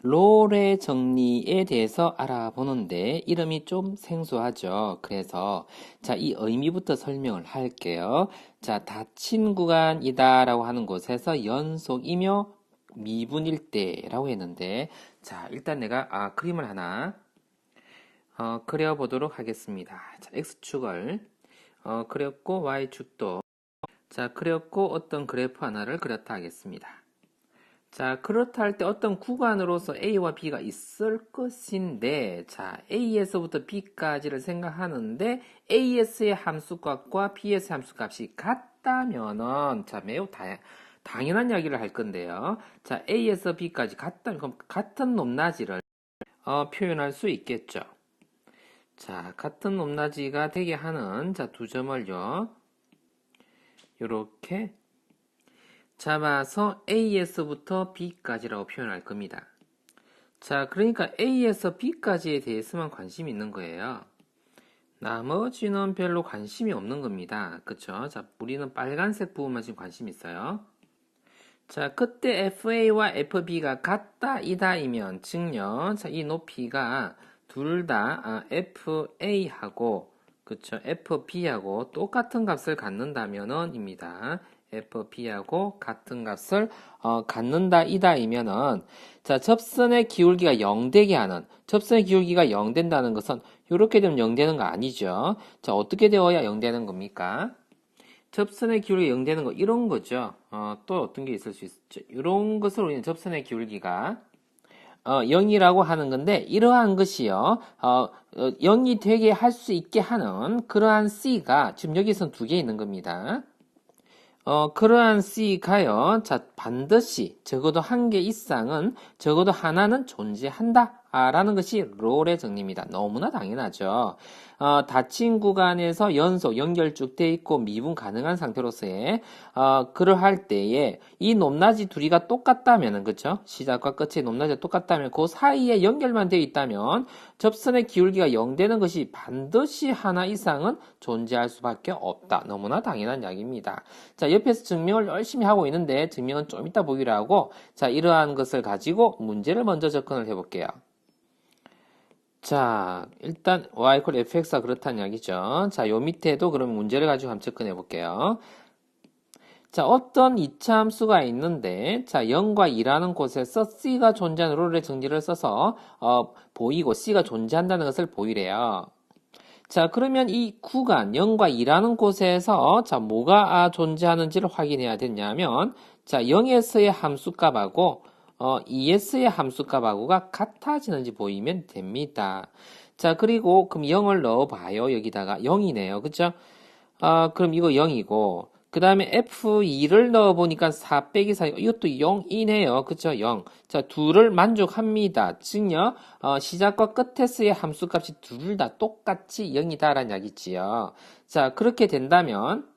롤의 정리에 대해서 알아보는데 이름이 좀 생소하죠. 그래서 자, 이 의미부터 설명을 할게요. 자, 닫힌 구간이다 라고 하는 곳에서 연속이며 미분일 때라고 했는데 자, 일단 내가 그림을 하나 그려보도록 하겠습니다. 자, X축을 그렸고 Y축도 자, 그렸고 어떤 그래프 하나를 그렸다 하겠습니다. 자, 그렇다 할 때 어떤 구간으로서 A와 B가 있을 것인데, 자, A에서부터 B까지를 생각하는데, A에서의 함수값과 B에서의 함수값이 같다면은, 자, 매우 당연한 이야기를 할 건데요. 자, A에서 B까지 같다면, 그럼 같은 높낮이를 표현할 수 있겠죠. 자, 같은 높낮이가 되게 하는, 자, 두 점을요, 요렇게 잡아서 A에서부터 B까지라고 표현할 겁니다. 자, 그러니까 A에서 B까지에 대해서만 관심이 있는 거예요. 나머지는 별로 관심이 없는 겁니다. 그쵸? 자, 우리는 빨간색 부분만 지금 관심이 있어요. 자, 그때 FA와 FB가 같다, 이다이면, 즉요. 자, 이 높이가 둘 다 FA하고, 그쵸? FB하고 똑같은 값을 갖는다면은, 입니다. FB하고 같은 값을 갖는다, 이다이면은, 자, 접선의 기울기가 0 되게 하는, 접선의 기울기가 0 된다는 것은, 이렇게 되면 0 되는 거 아니죠? 자, 어떻게 되어야 0 되는 겁니까? 접선의 기울기가 0 되는 거 이런 거죠. 또 어떤 게 있을 수 있죠? 이런 것을 우리는 접선의 기울기가 0이라고 하는 건데 이러한 것이요 0이 되게 할 수 있게 하는 그러한 C가 지금 여기선 두 개 있는 겁니다. 그러한 C가요, 자, 반드시 적어도 한 개 이상은, 적어도 하나는 존재한다. 라는 것이 롤의 정리입니다. 너무나 당연하죠. 닫힌 구간에서 연속 연결쭉 돼 있고 미분 가능한 상태로서의 그러할 때에 이 높낮이 둘이가 똑같다면은 그쵸? 시작과 끝의 높낮이가 똑같다면 그 사이에 연결만 되어 있다면 접선의 기울기가 0 되는 것이 반드시 하나 이상은 존재할 수밖에 없다. 너무나 당연한 이야기입니다. 자, 옆에서 증명을 열심히 하고 있는데 증명은 좀 이따 보기로 하고 자, 이러한 것을 가지고 문제를 먼저 접근을 해볼게요. 자, 일단 y fx가 그렇다는 이야기죠. 자, 요 밑에도 그럼 문제를 가지고 한번 접근해 볼게요. 자, 어떤 이차 함수가 있는데, 자, 0과 2라는 곳에서 c가 존재하는 롤의 정리를 써서 보이고 c가 존재한다는 것을 보이래요. 자, 그러면 이 구간 0과 2라는 곳에서 자, 뭐가 존재하는지를 확인해야 되냐면 자, 0에서의 함수값하고 2에서의 함수값하고가 같아지는지 보이면 됩니다. 자, 그리고 그럼 0을 넣어봐요. 여기다가 0이네요. 그쵸? 그럼 이거 0이고 그 다음에 F2를 넣어보니까 4 빼기 4, 이것도 0이네요. 그쵸? 0. 자, 둘을 만족합니다. 즉요, 시작과 끝에서의 함수값이 둘 다 똑같이 0이다라는 이야기지요. 자, 그렇게 된다면,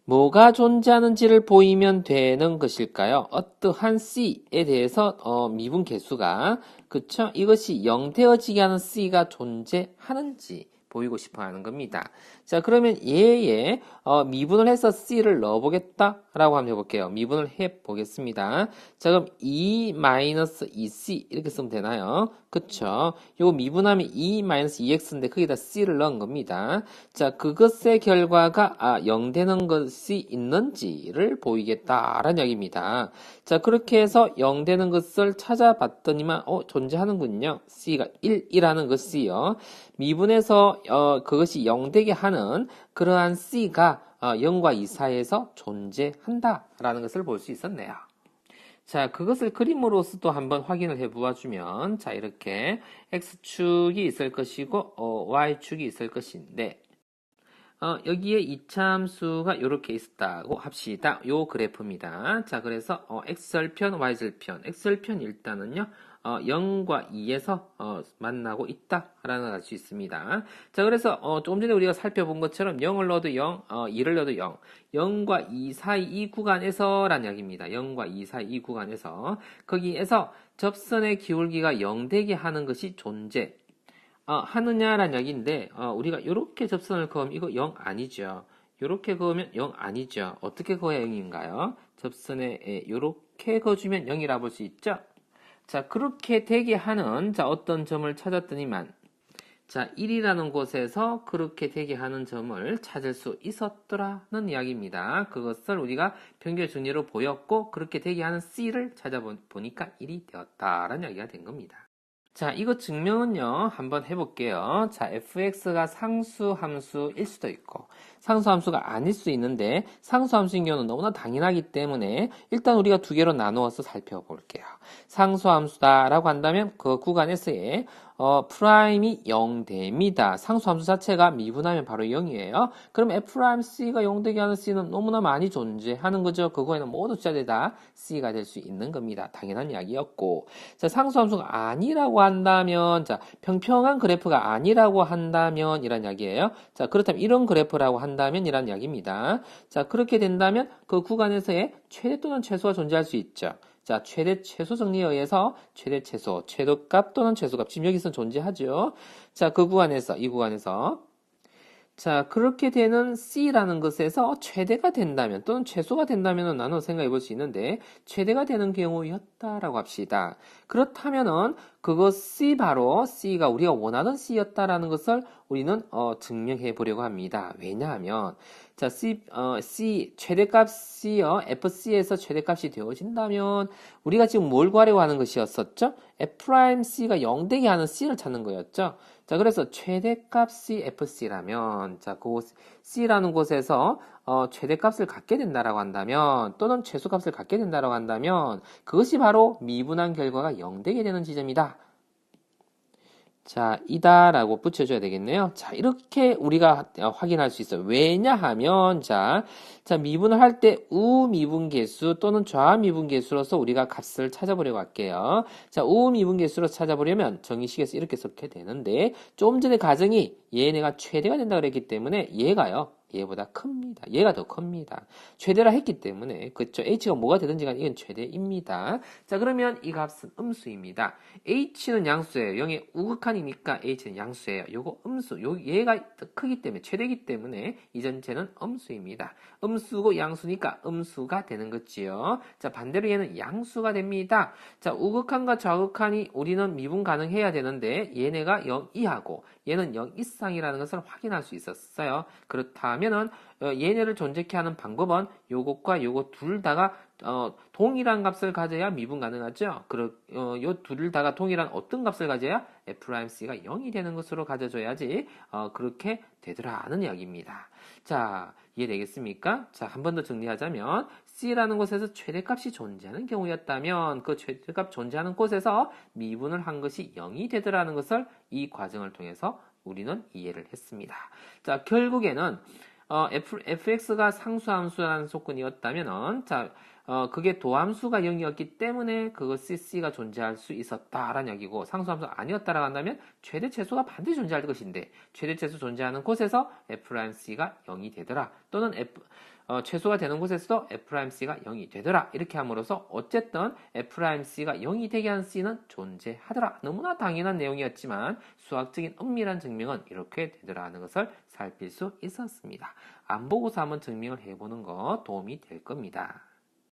뭐가 존재하는지를 보이면 되는 것일까요? 어떠한 C에 대해서, 미분 계수가, 그쵸? 이것이 0 되어지게 하는 C가 존재하는지, 보이고 싶어 하는 겁니다. 자, 그러면 얘에 미분을 해서 C를 넣어보겠다라고 한번 해볼게요. 미분을 해보겠습니다. 자, 그럼 2-2C 이렇게 쓰면 되나요? 그쵸? 요 미분하면 2-2X인데 거기다 C를 넣은 겁니다. 자, 그것의 결과가 0 되는 것이 있는지를 보이겠다라는 이야기입니다. 자, 그렇게 해서 0 되는 것을 찾아봤더니만 존재하는군요. C가 1이라는 것이요. 미분에서 그것이 0 되게 하는 그러한 C가 0과 2 사이에서 존재한다라는 것을 볼 수 있었네요. 자, 그것을 그림으로서도 한번 확인을 해 보아주면 자, 이렇게 X축이 있을 것이고 Y축이 있을 것인데 여기에 이차함수가 이렇게 있었다고 합시다. 요 그래프입니다. 자, 그래서 X절편, Y절편, X절편 일단은요 0과 2에서 만나고 있다라는 걸 알 수 있습니다. 자, 그래서 조금 전에 우리가 살펴본 것처럼 0을 넣어도 0, 2를 넣어도 0, 0과 2 사이 이 구간에서 라는 이야기입니다. 0과 2 사이 이 구간에서 거기에서 접선의 기울기가 0 되게 하는 것이 존재 하느냐라는 이야기인데 우리가 이렇게 접선을 그으면 이거 0 아니죠. 이렇게 그으면 0 아니죠. 어떻게 그어야 0인가요? 접선에 이렇게 그어주면 0이라 볼 수 있죠. 자, 그렇게 되게 하는 자, 어떤 점을 찾았더니만 자, 1이라는 곳에서 그렇게 되게 하는 점을 찾을 수 있었더라는 이야기입니다. 그것을 우리가 변경 정리로 보였고 그렇게 되게 하는 C를 찾아보니까 1이 되었다라는 이야기가 된 겁니다. 자, 이거 증명은요, 한번 해볼게요. 자, fx가 상수함수일 수도 있고, 상수함수가 아닐 수 있는데, 상수함수인 경우는 너무나 당연하기 때문에, 일단 우리가 두 개로 나누어서 살펴볼게요. 상수함수다라고 한다면, 그 구간에서의, 프라임이 0 됩니다. 상수함수 자체가 미분하면 바로 0이에요. 그럼 f'c가 0 되게 하는 c는 너무나 많이 존재하는 거죠. 그거에는 모두 숫자들이 다 c가 될 수 있는 겁니다. 당연한 이야기였고, 자, 상수함수가 아니라고 한다면, 자, 평평한 그래프가 아니라고 한다면, 이란 이야기예요. 자, 그렇다면 이런 그래프라고 한다면, 이란 이야기입니다. 자, 그렇게 된다면 그 구간에서의 최대 또는 최소가 존재할 수 있죠. 자, 최대 최소 정리에 의해서 최대 최소, 최소값 또는 최소값, 지금 여기서 존재하죠. 자, 그 구간에서, 이 구간에서 자, 그렇게 되는 C라는 것에서 최대가 된다면 또는 최소가 된다면 나눠 생각해 볼 수 있는데 최대가 되는 경우였다라고 합시다. 그렇다면은 그거 바로 C가 우리가 원하던 C였다라는 것을 우리는 증명해 보려고 합니다. 왜냐하면 자, C 최대값 C요. FC에서 최대값이 되어진다면 우리가 지금 뭘 구하려고 하는 것이었었죠? F'C가 0 되게 하는 C를 찾는 거였죠. 자, 그래서 최대값이 FC라면, 자, 그 C라는 곳에서 최대값을 갖게 된다라고 한다면, 또는 최소값을 갖게 된다라고 한다면, 그것이 바로 미분한 결과가 0 되게 되는 지점이다. 자, 이다라고 붙여줘야 되겠네요. 자, 이렇게 우리가 확인할 수 있어요. 왜냐하면, 자, 미분을 할 때 우미분계수 또는 좌미분계수로서 우리가 값을 찾아보려고 할게요. 자, 우미분계수로 찾아보려면 정의식에서 이렇게 써게 되는데, 좀 전에 가정이 얘네가 최대가 된다고 그랬기 때문에 얘가요. 얘보다 큽니다. 얘가 더 큽니다. 최대라 했기 때문에 그쵸? h가 뭐가 되든지 간에 이건 최대입니다. 자, 그러면 이 값은 음수입니다. h는 양수예요. 0의 우극한이니까 h는 양수예요. 요거 음수. 얘가 크기 때문에 최대이기 때문에 이 전체는 음수입니다. 음수고 양수니까 음수가 되는 거지요. 자, 반대로 얘는 양수가 됩니다. 자, 우극한과 좌극한이 우리는 미분 가능해야 되는데 얘네가 0 이하고 얘는 0 이상이라는 것을 확인할 수 있었어요. 그렇다면은 얘네를 존재케 하는 방법은 요것과 요것 둘 다가 동일한 값을 가져야 미분 가능하죠. 요 둘 다가 동일한 어떤 값을 가져야 F'C가 0이 되는 것으로 가져줘야지 그렇게 되더라는 이야기입니다. 자, 이해되겠습니까? 자, 한 번 더 정리하자면 C라는 곳에서 최대값이 존재하는 경우였다면 그 최대값 존재하는 곳에서 미분을 한 것이 0이 되더라는 것을 이 과정을 통해서 우리는 이해를 했습니다. 자, 결국에는 fx가 상수함수라는 조건이었다면은 자, 그게 도함수가 0이었기 때문에 그것이 c가 존재할 수 있었다라는 얘기고 상수함수가 아니었다라고 한다면 최대 최소가 반드시 존재할 것인데 최대 최소 존재하는 곳에서 f'c가 0이 되더라 또는 최소가 되는 곳에서도 f'c가 0이 되더라 이렇게 함으로써 어쨌든 f'c가 0이 되게 한 c는 존재하더라. 너무나 당연한 내용이었지만 수학적인 엄밀한 증명은 이렇게 되더라는 것을 살필 수 있었습니다. 안 보고서 한번 증명을 해보는 거 도움이 될 겁니다.